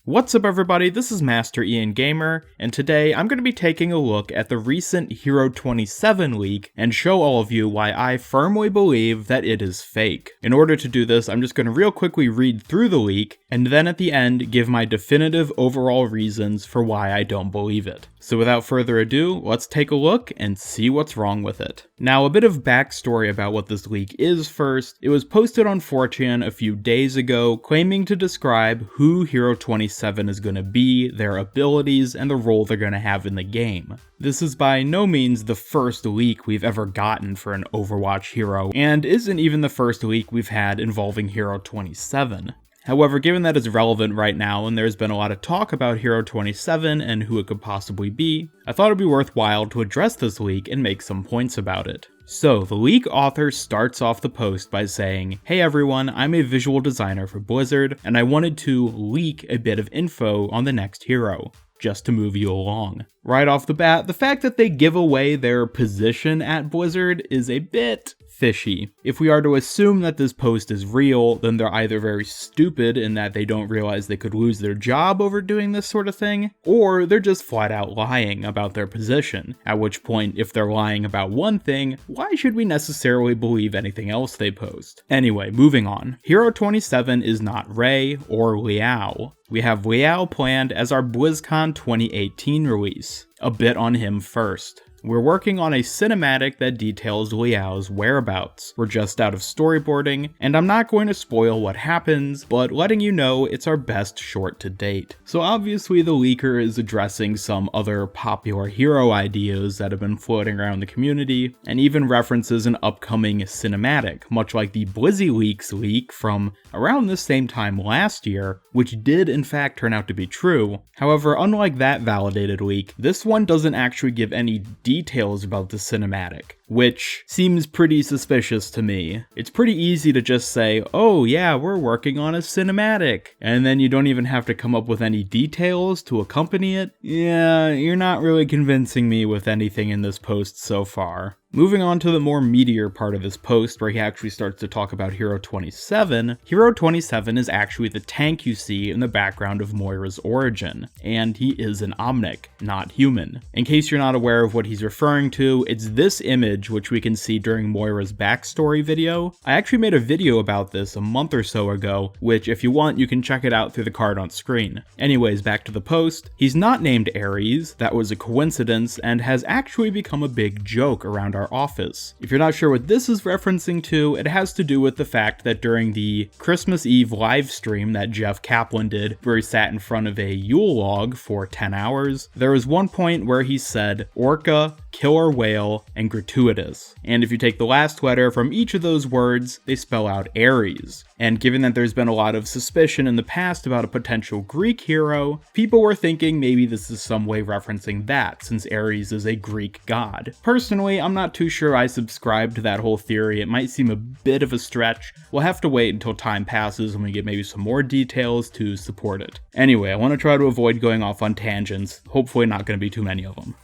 What's up everybody, this is Master Ian Gamer, and today I'm going to be taking a look at the recent Hero 27 leak and show all of you why I firmly believe that it is fake. In order to do this, I'm just going to real quickly read through the leak, and then at the end give my definitive overall reasons for why I don't believe it. So without further ado, let's take a look and see what's wrong with it. Now, a bit of backstory about what this leak is first. It was posted on 4chan a few days ago, claiming to describe who Hero 27 is going to be, their abilities, and the role they're going to have in the game. This is by no means the first leak we've ever gotten for an Overwatch hero, and isn't even the first leak we've had involving Hero 27. However, given that it's relevant right now and there's been a lot of talk about Hero 27 and who it could possibly be, I thought it'd be worthwhile to address this leak and make some points about it. So, the leak author starts off the post by saying, "Hey everyone, I'm a visual designer for Blizzard, and I wanted to leak a bit of info on the next hero, just to move you along." Right off the bat, the fact that they give away their position at Blizzard is a bit fishy. If we are to assume that this post is real, then they're either very stupid in that they don't realize they could lose their job over doing this sort of thing, or they're just flat out lying about their position, at which point, if they're lying about one thing, why should we necessarily believe anything else they post? Anyway, moving on. Hero 27 is not Ray or Liao. We have Liao planned as our BlizzCon 2018 release. A bit on him first. We're working on a cinematic that details Liao's whereabouts. We're just out of storyboarding, and I'm not going to spoil what happens, but letting you know it's our best short to date. So obviously the leaker is addressing some other popular hero ideas that have been floating around the community, and even references an upcoming cinematic, much like the BlizzyLeaks leak from around the same time last year, which did in fact turn out to be true. However, unlike that validated leak, this one doesn't actually give any details about the cinematic, which seems pretty suspicious to me. It's pretty easy to just say, oh yeah, we're working on a cinematic, and then you don't even have to come up with any details to accompany it. Yeah, you're not really convincing me with anything in this post so far. Moving on to the more meatier part of this post, where he actually starts to talk about Hero 27, Hero 27 is actually the tank you see in the background of Moira's origin, and he is an Omnic, not human. In case you're not aware of what he's referring to, it's this image which we can see during Moira's backstory video. I actually made a video about this a month or so ago, which if you want you can check it out through the card on screen. Anyways, back to the post. He's not named Ares, that was a coincidence, and has actually become a big joke around our office. If you're not sure what this is referencing to, it has to do with the fact that during the Christmas Eve live stream that Jeff Kaplan did, where he sat in front of a Yule log for 10 hours, there was one point where he said orca, killer whale, and gratuitous. And if you take the last letter from each of those words, they spell out Ares. And given that there's been a lot of suspicion in the past about a potential Greek hero, people were thinking maybe this is some way referencing that, since Ares is a Greek god. Personally, I'm not too sure I subscribe to that whole theory. It might seem a bit of a stretch. We'll have to wait until time passes and we get maybe some more details to support it. Anyway, I want to try to avoid going off on tangents, hopefully not going to be too many of them.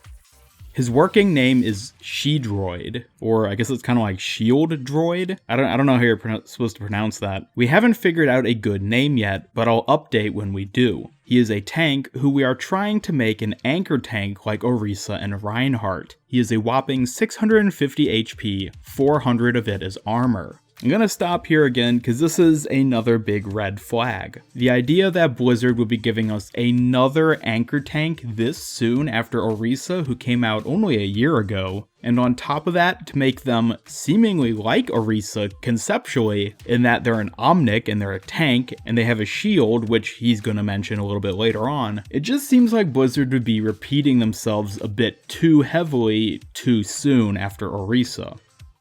His working name is She-Droid, or I guess it's kind of like Shield Droid. I don't know how you're supposed to pronounce that. We haven't figured out a good name yet, but I'll update when we do. He is a tank who we are trying to make an anchor tank like Orisa and Reinhardt. He is a whopping 650 HP, 400 of it is armor. I'm gonna stop here again because this is another big red flag. The idea that Blizzard would be giving us another anchor tank this soon after Orisa, who came out only a year ago, and on top of that, to make them seemingly like Orisa conceptually, in that they're an Omnic and they're a tank, and they have a shield, which he's gonna mention a little bit later on, it just seems like Blizzard would be repeating themselves a bit too heavily too soon after Orisa.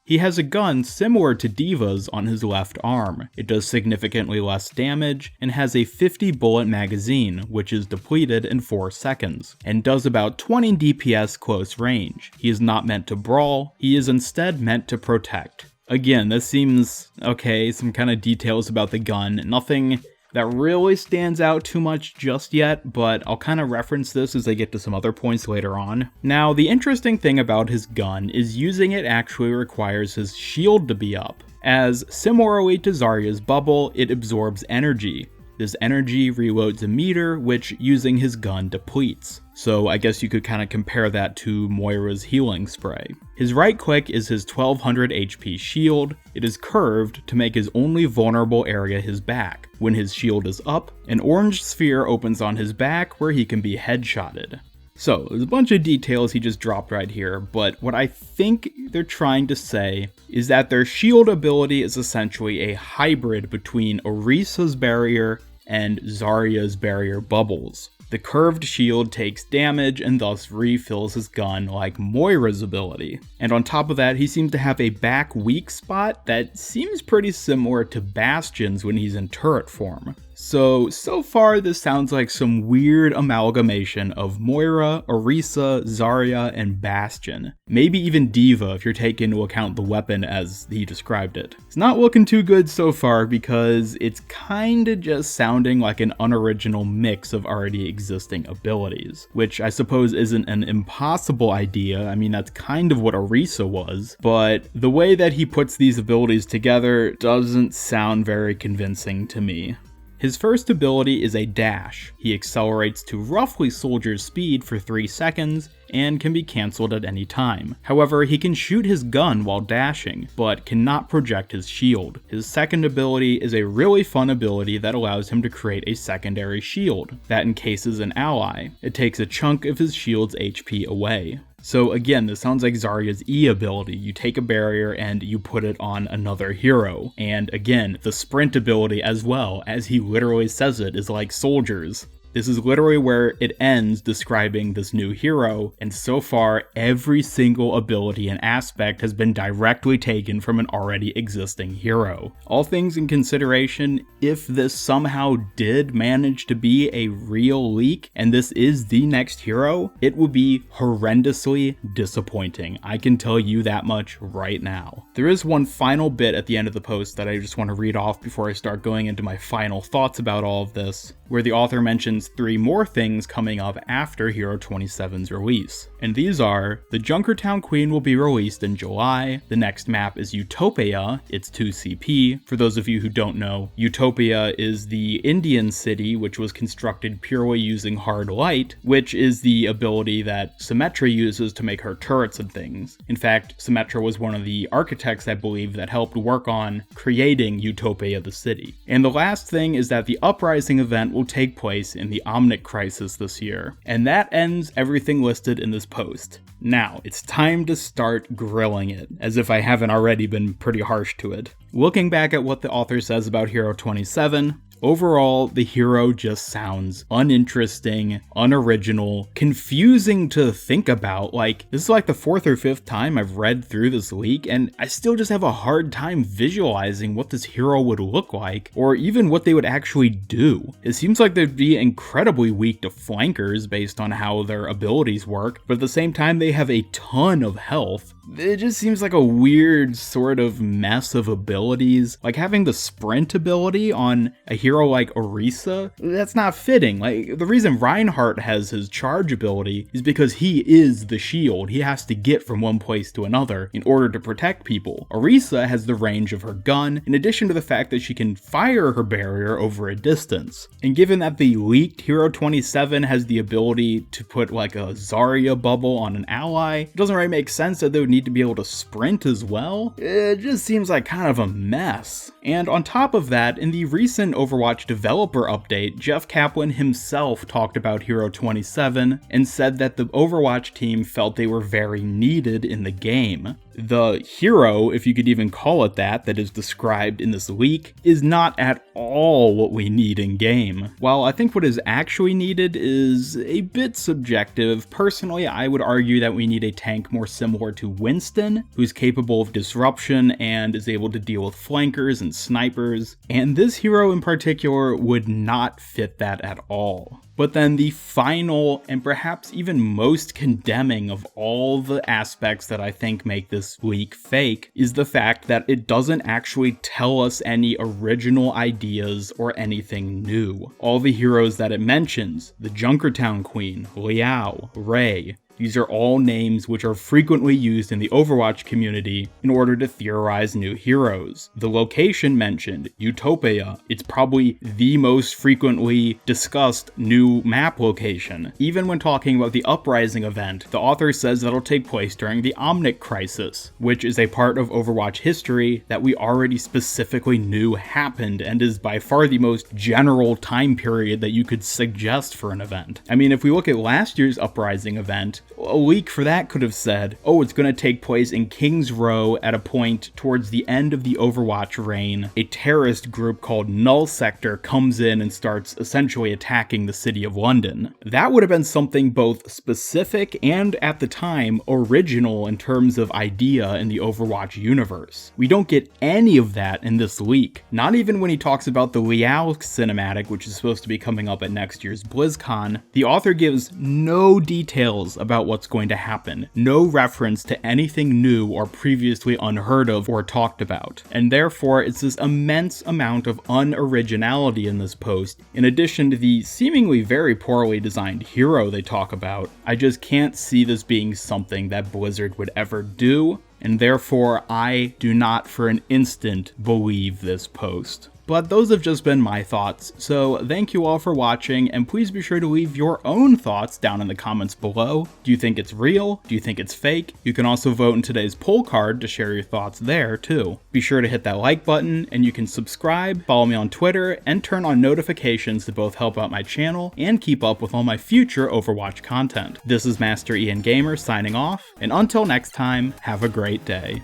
He has a gun similar to D.Va's on his left arm. It does significantly less damage, and has a 50 bullet magazine, which is depleted in 4 seconds, and does about 20 DPS close range. He is not meant to brawl, he is instead meant to protect. Again, this seems okay, some kind of details about the gun, nothing that really stands out too much just yet, but I'll kind of reference this as I get to some other points later on. Now, the interesting thing about his gun is using it actually requires his shield to be up, as similarly to Zarya's bubble, it absorbs energy. This energy reloads a meter, which using his gun depletes. So I guess you could kind of compare that to Moira's healing spray. His right click is his 1200 HP shield. It is curved to make his only vulnerable area his back. When his shield is up, an orange sphere opens on his back where he can be headshotted. So, there's a bunch of details he just dropped right here, but what I think they're trying to say is that their shield ability is essentially a hybrid between Orisa's barrier and Zarya's barrier bubbles. The curved shield takes damage and thus refills his gun like Moira's ability. And on top of that, he seems to have a back weak spot that seems pretty similar to Bastion's when he's in turret form. So far this sounds like some weird amalgamation of Moira, Orisa, Zarya, and Bastion. Maybe even D.Va if you're taking into account the weapon as he described it. It's not looking too good so far because it's kinda just sounding like an unoriginal mix of already existing abilities, which I suppose isn't an impossible idea. I mean, that's kind of what Orisa was, but the way that he puts these abilities together doesn't sound very convincing to me. His first ability is a dash. He accelerates to roughly soldier's speed for 3 seconds and can be cancelled at any time. However, he can shoot his gun while dashing, but cannot project his shield. His second ability is a really fun ability that allows him to create a secondary shield that encases an ally. It takes a chunk of his shield's HP away. So again, this sounds like Zarya's E ability. You take a barrier and you put it on another hero. And again, the sprint ability as well, as he literally says it, is like soldiers. This is literally where it ends describing this new hero, and so far every single ability and aspect has been directly taken from an already existing hero. All things in consideration, if this somehow did manage to be a real leak and this is the next hero, it would be horrendously disappointing. I can tell you that much right now. There is one final bit at the end of the post that I just want to read off before I start going into my final thoughts about all of this, where the author mentions 3 more things coming up after Hero 27's release. And these are, the Junkertown Queen will be released in July, the next map is Utopia, it's 2CP. For those of you who don't know, Utopia is the Indian city which was constructed purely using hard light, which is the ability that Symmetra uses to make her turrets and things. In fact, Symmetra was one of the architects, I believe, that helped work on creating Utopia the city. And the last thing is that the Uprising event will take place in the Omnic Crisis this year. And that ends everything listed in this post. Now, it's time to start grilling it, as if I haven't already been pretty harsh to it. Looking back at what the author says about Hero 27, overall, the hero just sounds uninteresting, unoriginal, confusing to think about. Like, this is like the 4th or 5th time I've read through this leak, and I still just have a hard time visualizing what this hero would look like, or even what they would actually do. It seems like they'd be incredibly weak to flankers based on how their abilities work, but at the same time they have a ton of health. It just seems like a weird sort of mess of abilities. Like having the sprint ability on a hero like Orisa, that's not fitting. Like, the reason Reinhardt has his charge ability is because he is the shield. He has to get from one place to another in order to protect people. Orisa has the range of her gun, in addition to the fact that she can fire her barrier over a distance. And given that the leaked Hero 27 has the ability to put like a Zarya bubble on an ally, it doesn't really make sense that they would need to be able to sprint as well. It just seems like kind of a mess. And on top of that, in the recent Overwatch developer update, Jeff Kaplan himself talked about Hero 27 and said that the Overwatch team felt they were very needed in the game. The hero, if you could even call it that is described in this leak, is not at all what we need in game. While I think what is actually needed is a bit subjective, personally I would argue that we need a tank more similar to Winston, who's capable of disruption and is able to deal with flankers and snipers, and this hero in particular would not fit that at all. But then the final and perhaps even most condemning of all the aspects that I think make this leak fake is the fact that it doesn't actually tell us any original ideas or anything new. All the heroes that it mentions, the Junkertown Queen, Liao, Ray, These are all names which are frequently used in the Overwatch community in order to theorize new heroes. The location mentioned, Utopia, it's probably the most frequently discussed new map location. Even when talking about the Uprising event, the author says that'll take place during the Omnic Crisis, which is a part of Overwatch history that we already specifically knew happened and is by far the most general time period that you could suggest for an event. I mean, if we look at last year's Uprising event, a leak for that could have said, oh, it's going to take place in King's Row at a point towards the end of the Overwatch reign. A terrorist group called Null Sector comes in and starts essentially attacking the city of London. That would have been something both specific and, at the time, original in terms of idea in the Overwatch universe. We don't get any of that in this leak. Not even when he talks about the Liao cinematic, which is supposed to be coming up at next year's BlizzCon. The author gives no details about what's going to happen, no reference to anything new or previously unheard of or talked about, and therefore it's this immense amount of unoriginality in this post, in addition to the seemingly very poorly designed hero they talk about. I just can't see this being something that Blizzard would ever do, and therefore I do not for an instant believe this post. But those have just been my thoughts, so thank you all for watching, and please be sure to leave your own thoughts down in the comments below. Do you think it's real? Do you think it's fake? You can also vote in today's poll card to share your thoughts there too. Be sure to hit that like button, and you can subscribe, follow me on Twitter, and turn on notifications to both help out my channel and keep up with all my future Overwatch content. This is Master Ian Gamer signing off, and until next time, have a great day.